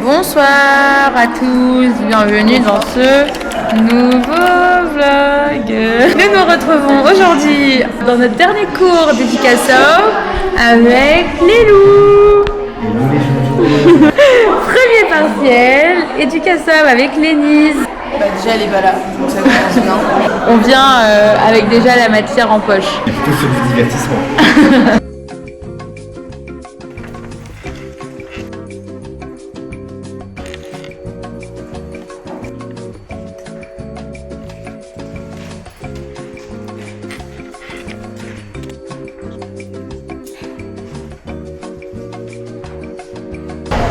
Bonsoir à tous, bienvenue dans ce nouveau vlog. Nous nous retrouvons aujourd'hui dans notre dernier cours d'éducation avec les loups. Premier partiel, éducation avec Lénise. Déjà elle est pas là, donc ça commence bien. On vient avec déjà la matière en poche. C'est plutôt sur du divertissement.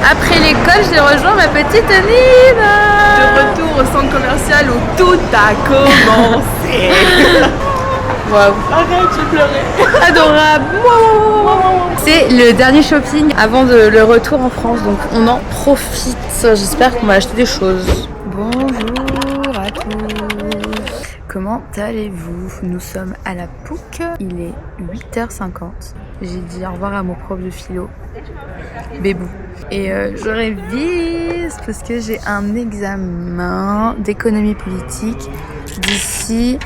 Après l'école, j'ai rejoint ma petite Nina. De retour au centre commercial où tout a commencé. Waouh. Arrête, je pleurais. Adorable. C'est le dernier shopping avant le retour en France, donc on en profite. J'espère qu'on va acheter des choses. Bonjour à tous. Comment allez-vous? Nous sommes à la POUC. Il est 8h50. J'ai dit au revoir à mon prof de philo, Bébou. Et je révise parce que j'ai un examen d'économie politique d'ici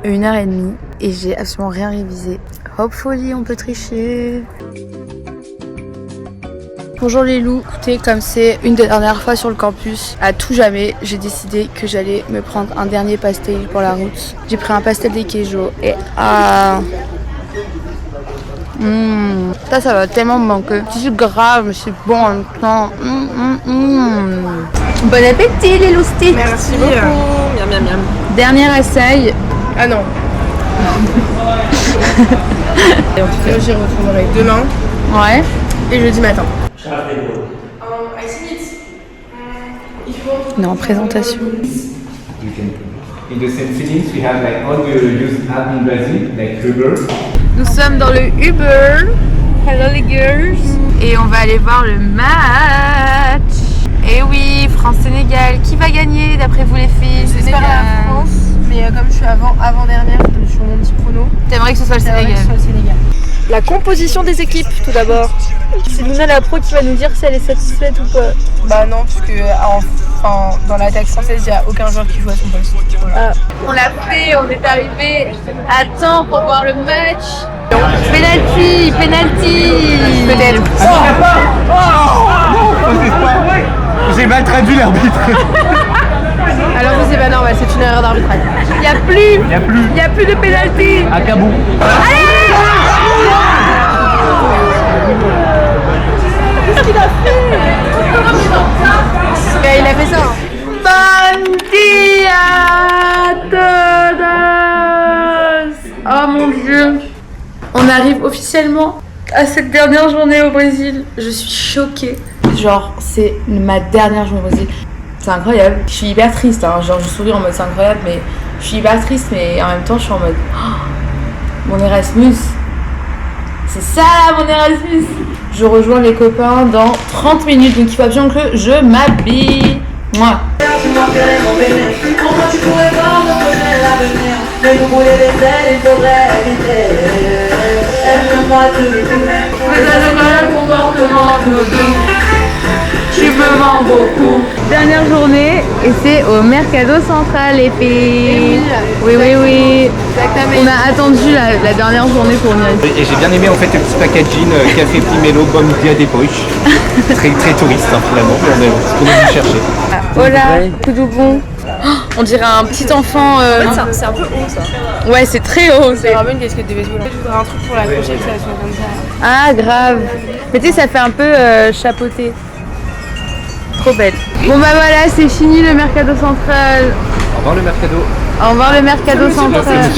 1h30 et j'ai absolument rien révisé. Hopefully, on peut tricher. Bonjour les loups, écoutez, comme c'est une des dernières fois sur le campus, à tout jamais, j'ai décidé que j'allais me prendre un dernier pastel pour la route. J'ai pris un pastel de queijo et ça va tellement me manquer. C'est grave, mais c'est bon en même temps. Bon appétit les loustis. Merci beaucoup. Miam miam miam. Dernier essai. Ah non. Et en tout cas, j'y retournerai demain Ouais. et jeudi matin. Non, présentation. In the same feelings, we have like all the used app in Brazil, like Uber. Nous sommes dans le Uber. Hello les girls. Et on va aller voir le match. Et oui, France-Sénégal. Qui va gagner d'après vous les filles? J'espère la France, mais comme je suis avant-dernière sur mon petit prono, T'aimerais que ce soit le Sénégal? La composition des équipes tout d'abord. C'est Luna la pro qui va nous dire si elle est satisfaite ou pas. Bah non, puisque dans l'attaque française, il n'y a aucun joueur qui joue à son poste. Voilà. On l'a fait, on est arrivé à temps pour voir le match. Penalty, penalty. Peut-être. J'ai mal traduit l'arbitre. Alors que c'est pas normal, c'est une erreur d'arbitrage. Il n'y a plus de penalty. À Cabou. Qu'est-ce qu'il a fait? Il a fait ça. Bon dia a todos. Oh mon Dieu. On arrive officiellement à cette dernière journée au Brésil. Je suis choquée. Genre, c'est ma dernière journée au Brésil. C'est incroyable. Je suis hyper triste, hein. Genre je souris en mode c'est incroyable, mais je suis hyper triste, mais en même temps je suis en mode mon Erasmus. C'est ça mon Erasmus. Je rejoins les copains dans 30 minutes, donc il faut absolument que je m'habille. Moi. Tu me mens beaucoup. Dernière journée et c'est au Mercado Central les filles. Oui. On a attendu la dernière journée pour venir ici. Et j'ai bien aimé en fait le petit packaging café Primelo, bom dia des poches. Très très touriste hein, finalement, mais on est venu chercher. Hola, tout bon. On dirait un petit enfant. C'est un peu haut ça. Ouais, c'est très haut. C'est vraiment une casquette de baseball. Je voudrais un truc pour l'accrocher que ça soit comme ça. Ah, grave. Mais tu sais, ça fait un peu chapeauté. Trop belle. Bon bah voilà, c'est fini le Mercado Central. Au revoir le Mercado. Au revoir le Mercado Central.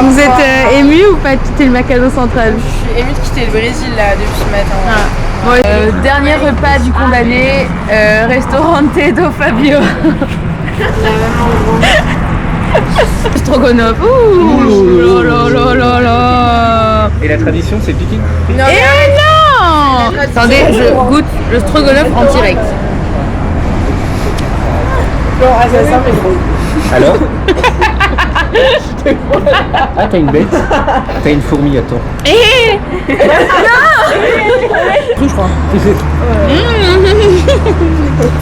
Vous êtes ému ou pas de quitter le Mercado Central? Je suis émue de quitter le Brésil là depuis ce matin. Dernier repas du condamné, Restaurante do Fabio. Stroganoff. Ouh là. Et la tradition c'est piqué. Et non. Attendez, je goûte le stroganoff en direct. Non, ça mais trop. Alors Ah t'as une bête. T'as une fourmi, attends. Non. Tout je crois.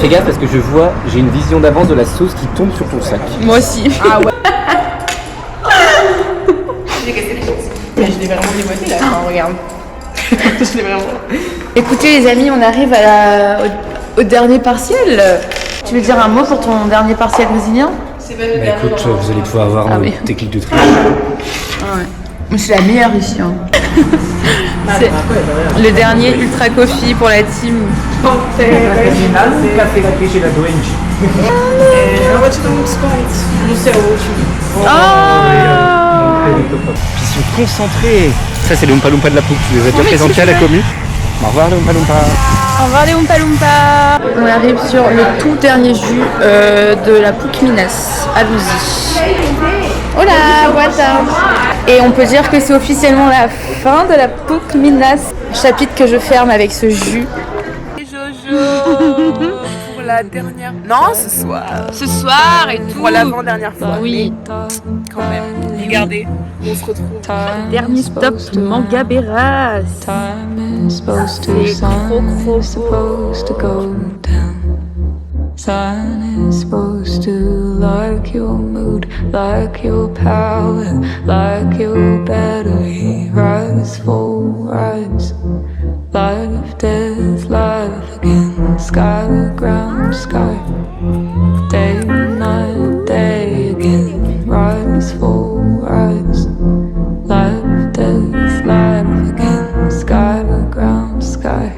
Fais gaffe parce que j'ai une vision d'avance de la sauce qui tombe sur ton sac. Moi aussi. Ah ouais. Mais je l'ai vraiment déboîté là, enfin, regarde. Je l'ai vraiment. Écoutez les amis, on arrive au dernier partiel. Tu veux dire un mot pour ton dernier partiel brésilien? C'est pas le dernier. Écoute, vous allez pouvoir avoir nos techniques de triche. Ah ouais. C'est la meilleure ici. Hein. C'est le dernier Ultra Coffee pour la team. Café latte chez la Doenji. Eu vou te dar um desconto no seu último. Ils sont concentrés. Ça, c'est les Oompa Loompa de la Pouc. Tu les as déjà présentés à la commu. Au revoir les Oompa Loompa. Au revoir les Oompa Loompa. On arrive sur le tout dernier jus de la Pouc Minas. Allons-y. Hola, what's up? Et on peut dire que c'est officiellement la fin de la Pouc Minas. Chapitre que je ferme avec ce jus. Jojo pour la dernière. Non, ce soir. Ce soir et tout. Pour l'avant-dernière fois. Oui. Mais quand même. Regardez, on se retrouve. Dernier stop, Mangabeira. Time is supposed to sun is supposed to go down. Sun is supposed to like your mood, like your power, like your battery. Rise, fall, rise. Life, death, life again. Sky, ground, sky. Day, night, day again. Rise, fall, rise. Life, death, life again. Sky, ground, sky.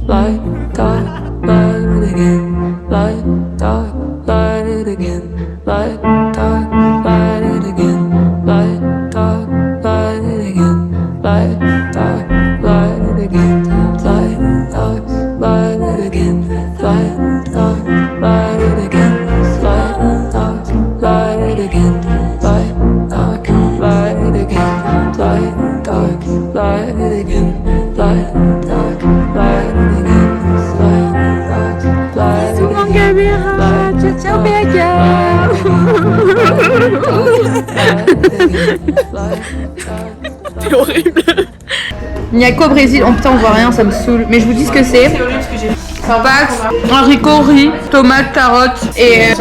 Light, dark, light it again. Light, dark, light it again. Light, dark, light it again. Light, dark, light it again. Light, dark, light it again. Light, dark, light it again. Light, dark, light it again. Light, dark, light it again. Light, dark, light it again. Light, dark, light it again. Light, dark, light it again. Light, dark, light it again. Mangabeira, ciao ciao Béaga. C'est horrible. Il n'y a qu'au Brésil, oh putain on voit rien, ça me saoule. Mais je vous dis ce que c'est. C'est horrible ce que j'ai. Pax, haricot, riz, tomates, carottes et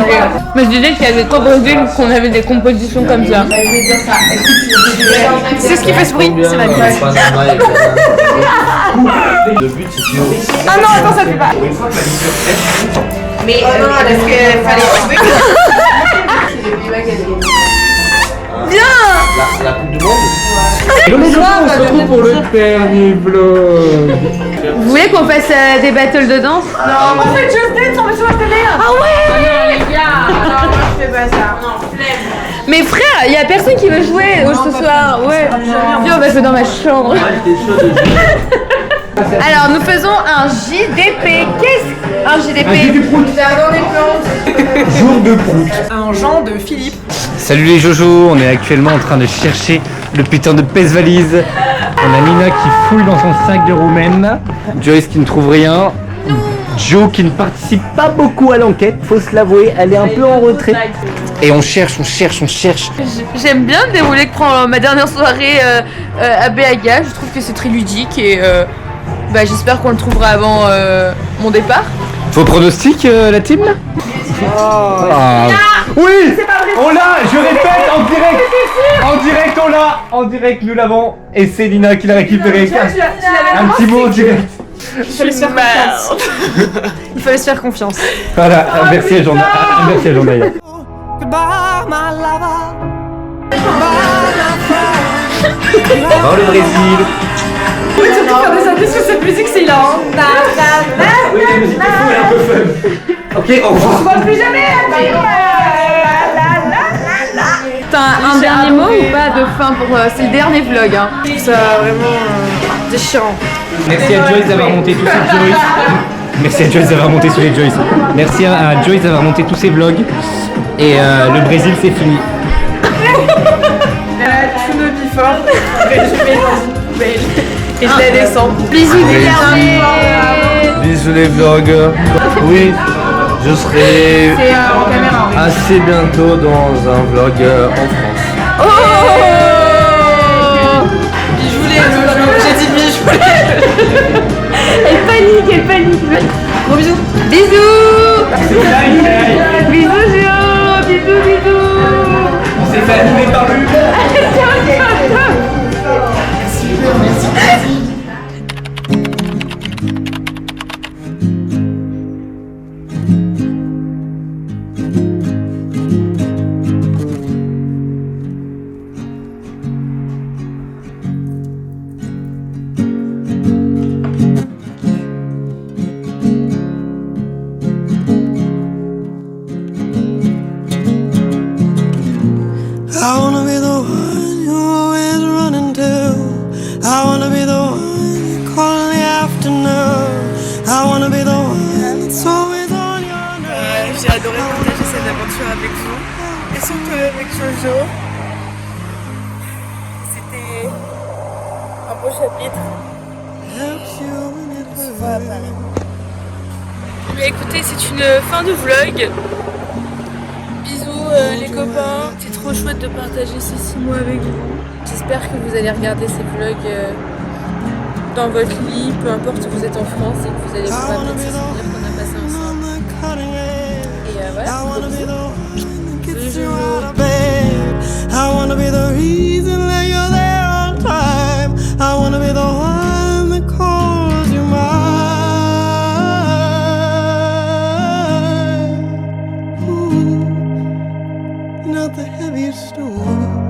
mais je disais qu'il y avait qu'au Brésil qu'on avait des compositions comme ça. C'est ce qui fait ce bruit, c'est ma vie. Le but, c'est que... Ah non, attends, ça fait pas. Mais non, parce qu'il fallait trouver. La Coupe du Monde. On se retrouve pour le dernier vlog. Vous voulez qu'on fasse des battles de danse? Non, en fait, je fais sur la télé. Ah ouais. Non, les gars, non, moi je fais pas ça. Non, flemme. Mais frère, il y a personne qui veut jouer ce soir. Ouais. Viens, on va jouer dans ma chambre. Alors, nous faisons un JDP. Qu'est-ce qu'un JDP? Jour de prout. Un Jean de Philippe. Salut les Jojo, on est actuellement en train de chercher le putain de pèse-valise. On a Mina qui fouille dans son sac de roumaine, Joyce qui ne trouve rien, Joe qui ne participe pas beaucoup à l'enquête, faut se l'avouer, elle est un peu en retrait. Et on cherche. J'aime bien le déroulé que prend ma dernière soirée à Béaga. Je trouve que c'est très ludique et j'espère qu'on le trouvera avant mon départ. Vos pronostics, la team? Oui, on l'a, je répète, en direct on l'a, en direct nous l'avons, et c'est Lina qui l'a récupéré. Un petit mot en direct. Il fallait se faire confiance. Il fallait se faire confiance. Voilà, merci à Jean-Naïa. Au revoir le Brésil. Oui, surtout faire des indices sur cette musique, c'est hilarant. Oui, la musique de fou, elle est un peu fun. Ok, au revoir. On se plus jamais. T'as un dernier mot ou pas de fin pour c'est le dernier vlog hein. Je trouve ça vraiment déchirant. Merci à Joyce d'avoir monté tous ces Joyce. Merci à Joyce d'avoir monté tous les Joyce. Merci à Joyce d'avoir monté tous ces vlogs. Et le Brésil c'est fini. To the before, je mets dans une poubelle et je la descends. Bisous décarnés. Bisous les vlogs. Oui, je serai C'est en caméra. assez bientôt dans un vlog en France. Oh Je voulais, j'ai dit je voulais. Elle panique. Gros bisous. Bisous. J'ai adoré partager cette aventure avec vous et surtout avec Jojo. C'était un beau chapitre. On se voit à Paris. Mais écoutez, c'est une fin de vlog. Bisous les copains. C'est trop chouette de partager ces 6 mois avec vous. J'espère que vous allez regarder ces vlogs dans votre lit, peu importe où vous êtes en France, et que vous allez vous rappeler de ces souvenirs qu'on a passés ensemble. Et voilà, I wanna be the reason that you're there on time. I wanna be the one that calls you mine. Ooh, not the heaviest stone.